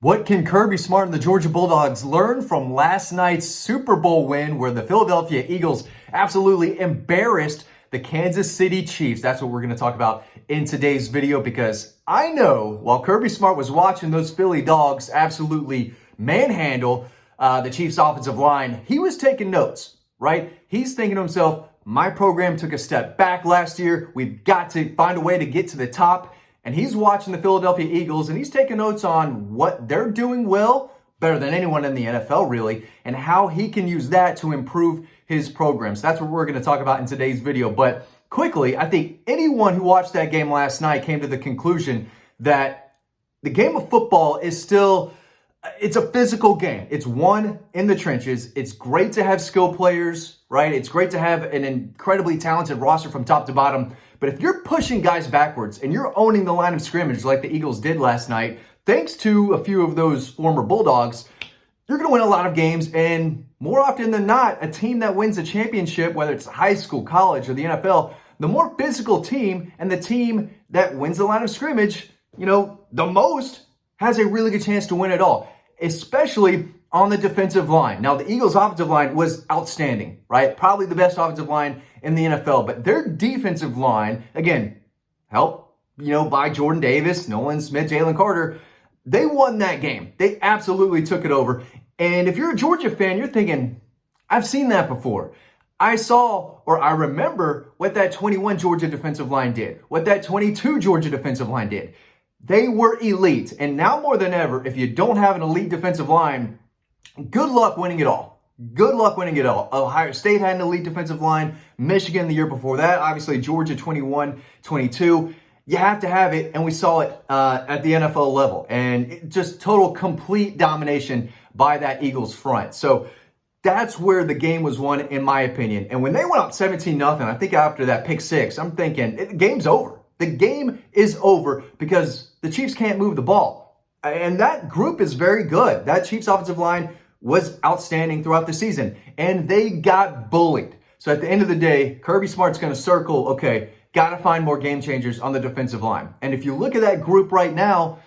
What can Kirby Smart and the Georgia Bulldogs learn from last night's Super Bowl win where the Philadelphia Eagles absolutely embarrassed the Kansas City Chiefs? That's what we're going to talk about in today's video, because I know while Kirby Smart was watching those Philly Dogs absolutely manhandle the Chiefs offensive line, he was taking notes, right? He's thinking to himself, my program took a step back last year. We've got to find a way to get to the top. And he's watching the Philadelphia Eagles, and he's taking notes on what they're doing well, better than anyone in the NFL, really, and how he can use that to improve his programs. That's what we're going to talk about in today's video. But quickly, I think anyone who watched that game last night came to the conclusion that the game of football is still, it's a physical game. It's won in the trenches. It's great to have skill players, right? It's great to have an incredibly talented roster from top to bottom. But if you're pushing guys backwards and you're owning the line of scrimmage like the Eagles did last night, thanks to a few of those former Bulldogs, you're going to win a lot of games. And more often than not, a team that wins a championship, whether it's high school, college, or the NFL, the more physical team and the team that wins the line of scrimmage, the most has a really good chance to win it all, especially on the defensive line. Now, the Eagles' offensive line was outstanding, right? Probably the best offensive line in the NFL, but their defensive line, again, helped, by Jordan Davis, Nolan Smith, Jalen Carter, they won that game. They absolutely took it over. And if you're a Georgia fan, you're thinking, I've seen that before. I remember what that 21 Georgia defensive line did, what that 22 Georgia defensive line did. They were elite. And now more than ever, if you don't have an elite defensive line, good luck winning it all. Good luck winning it all. Ohio State had an elite defensive line. Michigan the year before that. Obviously, Georgia 21, 22. You have to have it, and we saw it at the NFL level. And just total, complete domination by that Eagles front. So that's where the game was won, in my opinion. And when they went up 17-0, I think after that pick six, I'm thinking, the game's over. The game is over because the Chiefs can't move the ball. And that group is very good. That Chiefs offensive line was outstanding throughout the season, and they got bullied. So at the end of the day, Kirby Smart's going to circle, okay, got to find more game changers on the defensive line. And if you look at that group right now,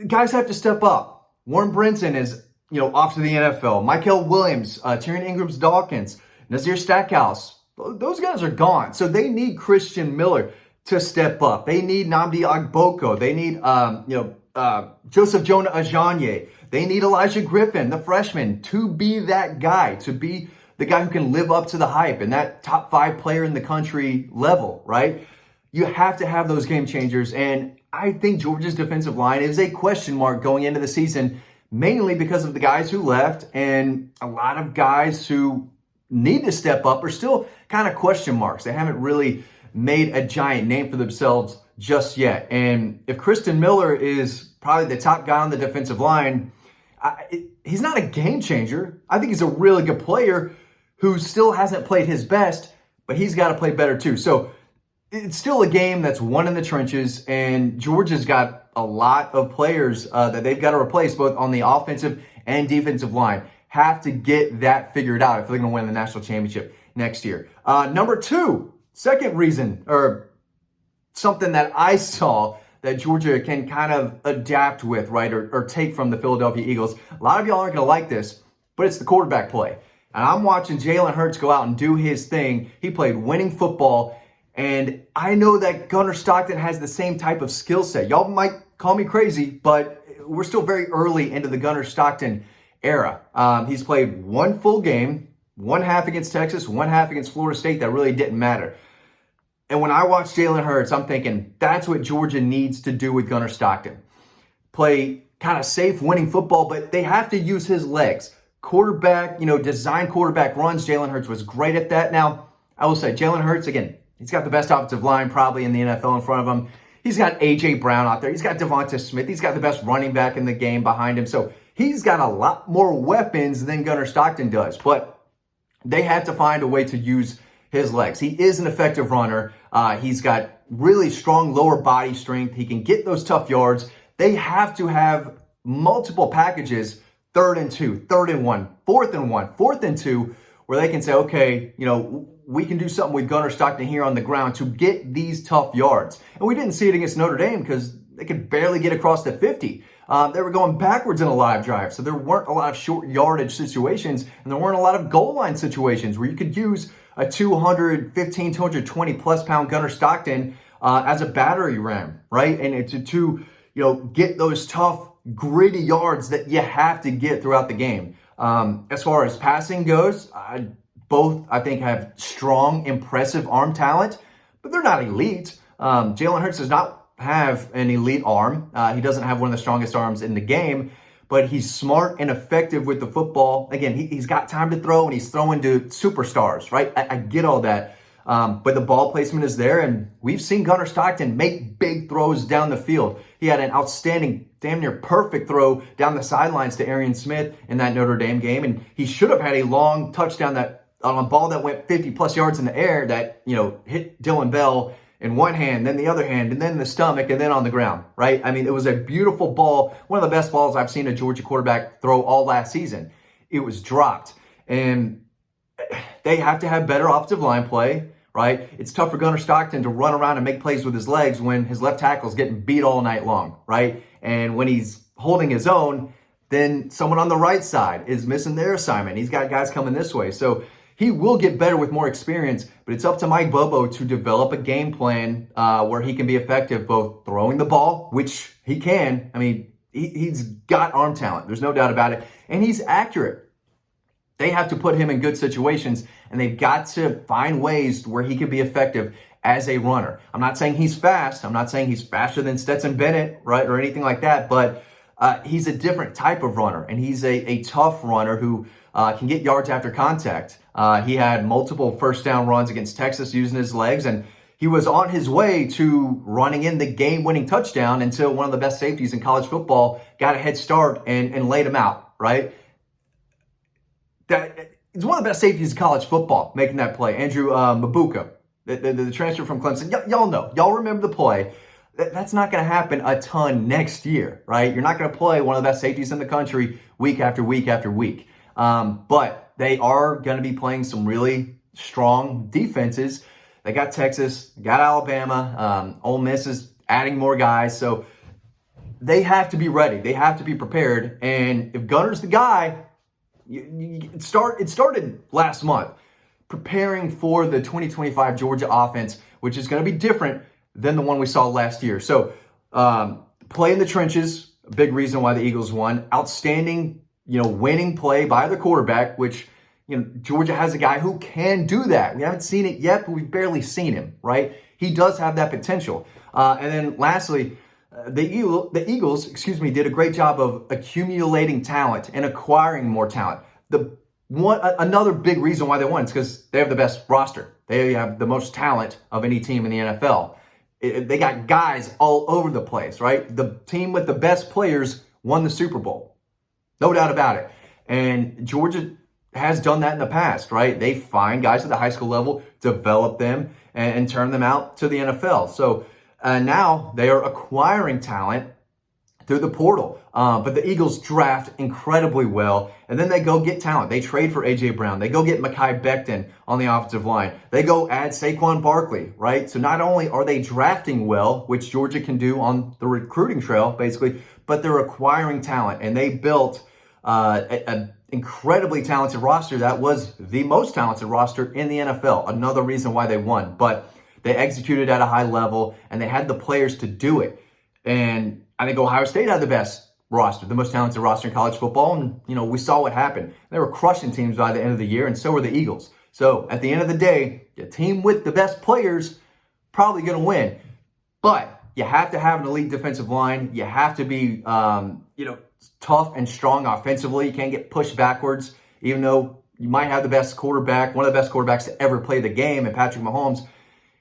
guys have to step up. Warren Brinson is, off to the NFL. Michael Williams, Tyrion Ingram's-Dawkins, Nazir Stackhouse, those guys are gone. So they need Christian Miller to step up. They need Nnamdi Agboko. They need, Joseph Jonah Ajanye. They need Elijah Griffin, the freshman, to be that guy, to be the guy who can live up to the hype and that top 5 player in the country level, right? You have to have those game changers. And I think Georgia's defensive line is a question mark going into the season, mainly because of the guys who left, and a lot of guys who need to step up are still kind of question marks. They haven't really made a giant name for themselves just yet. And if Christian Miller is probably the top guy on the defensive line, he's not a game changer. I think he's a really good player who still hasn't played his best, but he's got to play better too. So it's still a game that's won in the trenches, and Georgia's got a lot of players that they've got to replace both on the offensive and defensive line. Have to get that figured out if they're going to win the national championship next year. Number two, second reason, or something that I saw that Georgia can kind of adapt with, right, or take from the Philadelphia Eagles. A lot of y'all aren't going to like this, but it's the quarterback play. And I'm watching Jalen Hurts go out and do his thing. He played winning football, and I know that Gunnar Stockton has the same type of skill set. Y'all might call me crazy, but we're still very early into the Gunnar Stockton era. He's played one full game, one half against Texas, one half against Florida State. That really didn't matter. And when I watch Jalen Hurts, I'm thinking that's what Georgia needs to do with Gunnar Stockton. Play kind of safe, winning football, but they have to use his legs. Quarterback, design quarterback runs. Jalen Hurts was great at that. Now, I will say, Jalen Hurts, again, he's got the best offensive line probably in the NFL in front of him. He's got A.J. Brown out there. He's got Devonta Smith. He's got the best running back in the game behind him. So he's got a lot more weapons than Gunnar Stockton does. But they have to find a way to use his legs. He is an effective runner. He's got really strong lower body strength. He can get those tough yards. They have to have multiple packages, 3rd and 2, 3rd and 1, 4th and 1, 4th and 2, where they can say, okay, we can do something with Gunnar Stockton here on the ground to get these tough yards. And we didn't see it against Notre Dame because they could barely get across the 50 They were going backwards in a live drive. So there weren't a lot of short yardage situations, and there weren't a lot of goal line situations where you could use a 215, 220 plus pound Gunnar Stockton as a battering ram, right? And to get those tough, gritty yards that you have to get throughout the game. As far as passing goes, both I think have strong, impressive arm talent, but they're not elite. Jalen Hurts does not have an elite arm. He doesn't have one of the strongest arms in the game, but he's smart and effective with the football. Again, he's got time to throw, and he's throwing to superstars, right? I get all that. But the ball placement is there, and we've seen Gunnar Stockton make big throws down the field. He had an outstanding, damn near perfect throw down the sidelines to Arian Smith in that Notre Dame game, and he should have had a long touchdown on a ball that went 50 plus yards in the air that hit Dylan Bell in one hand, then the other hand, and then the stomach, and then on the ground, right? I mean, it was a beautiful ball, one of the best balls I've seen a Georgia quarterback throw all last season. It was dropped, and they have to have better offensive line play, right? It's tough for Gunnar Stockton to run around and make plays with his legs when his left tackle's getting beat all night long, right? And when he's holding his own, then someone on the right side is missing their assignment. He's got guys coming this way. So he will get better with more experience, but it's up to Mike Bobo to develop a game plan where he can be effective both throwing the ball, which he can. I mean, he's got arm talent. There's no doubt about it. And he's accurate. They have to put him in good situations, and they've got to find ways where he can be effective as a runner. I'm not saying he's fast. I'm not saying he's faster than Stetson Bennett, right, or anything like that, but he's a different type of runner, and he's a tough runner who can get yards after contact. He had multiple first down runs against Texas using his legs, and he was on his way to running in the game-winning touchdown until one of the best safeties in college football got a head start and laid him out, right? It's one of the best safeties in college football making that play. Andrew Mabuka, the transfer from Clemson. Y'all know. Y'all remember the play. That's not going to happen a ton next year, right? You're not going to play one of the best safeties in the country week after week after week. But they are going to be playing some really strong defenses. They got Texas, got Alabama. Ole Miss is adding more guys. So they have to be ready. They have to be prepared. And if Gunner's the guy, it started last month, preparing for the 2025 Georgia offense, which is going to be different than the one we saw last year. So play in the trenches, a big reason why the Eagles won. Outstanding, winning play by the quarterback, which, Georgia has a guy who can do that. We haven't seen it yet, but we've barely seen him, right? He does have that potential. And then lastly, the Eagles, did a great job of accumulating talent and acquiring more talent. Another big reason why they won is because they have the best roster. They have the most talent of any team in the NFL. They got guys all over the place, right? The team with the best players won the Super Bowl. No doubt about it. And Georgia has done that in the past, right? They find guys at the high school level, develop them, and turn them out to the NFL. So now they are acquiring talent through the portal. But the Eagles draft incredibly well, and then they go get talent. They trade for A.J. Brown. They go get Mekhi Becton on the offensive line. They go add Saquon Barkley, right? So not only are they drafting well, which Georgia can do on the recruiting trail, basically, but they're acquiring talent, and they built an incredibly talented roster that was the most talented roster in the NFL. Another reason why they won. But they executed at a high level, and they had the players to do it. And I think Ohio State had the best roster, the most talented roster in college football. And, we saw what happened. They were crushing teams by the end of the year, and so were the Eagles. So at the end of the day, the team with the best players probably going to win. But you have to have an elite defensive line. You have to be, tough and strong offensively. You can't get pushed backwards, even though you might have the best quarterback, one of the best quarterbacks to ever play the game, and Patrick Mahomes.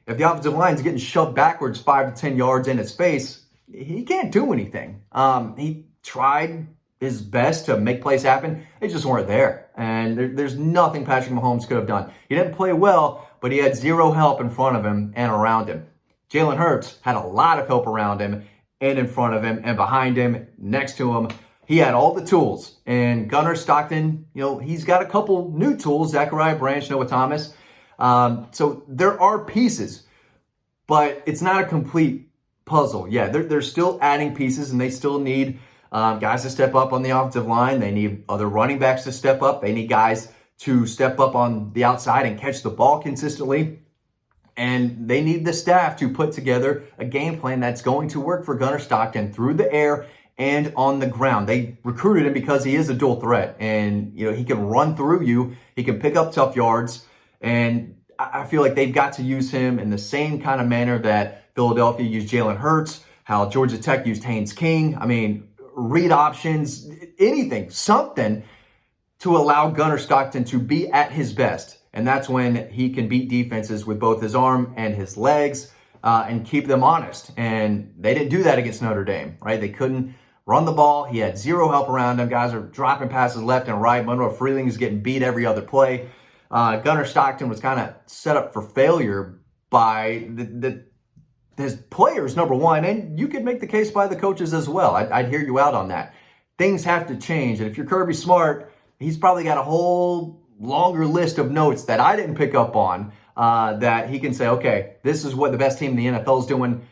If the offensive line is getting shoved backwards 5 to 10 yards in his face, he can't do anything. He tried his best to make plays happen. They just weren't there. And there's nothing Patrick Mahomes could have done. He didn't play well, but he had zero help in front of him and around him. Jalen Hurts had a lot of help around him and in front of him and behind him, next to him. He had all the tools. And Gunnar Stockton, he's got a couple new tools, Zachariah Branch, Noah Thomas. So there are pieces, but it's not a complete puzzle. Yeah, they're still adding pieces, and they still need guys to step up on the offensive line. They need other running backs to step up. They need guys to step up on the outside and catch the ball consistently. And they need the staff to put together a game plan that's going to work for Gunnar Stockton through the air and on the ground. They recruited him because he is a dual threat, and he can run through you. He can pick up tough yards, and I feel like they've got to use him in the same kind of manner that Philadelphia used Jalen Hurts, how Georgia Tech used Haynes King. I mean, read options, anything, something to allow Gunnar Stockton to be at his best. And that's when he can beat defenses with both his arm and his legs and keep them honest. And they didn't do that against Notre Dame, right? They couldn't run the ball. He had zero help around him. Guys are dropping passes left and right. Monroe Freeling is getting beat every other play. Gunnar Stockton was kind of set up for failure by his players, number one, and you could make the case by the coaches as well. I'd hear you out on that. Things have to change. And if you're Kirby Smart, he's probably got a whole longer list of notes that I didn't pick up on that he can say, okay, this is what the best team in the NFL is doing.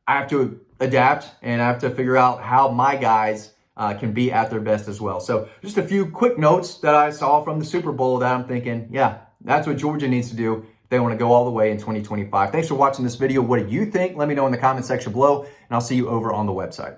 I have to adapt, and I have to figure out how my guys can be at their best as well. So just a few quick notes that I saw from the Super Bowl that I'm thinking, yeah, that's what Georgia needs to do. They want to go all the way in 2025. Thanks for watching this video. What do you think? Let me know in the comment section below, and I'll see you over on the website.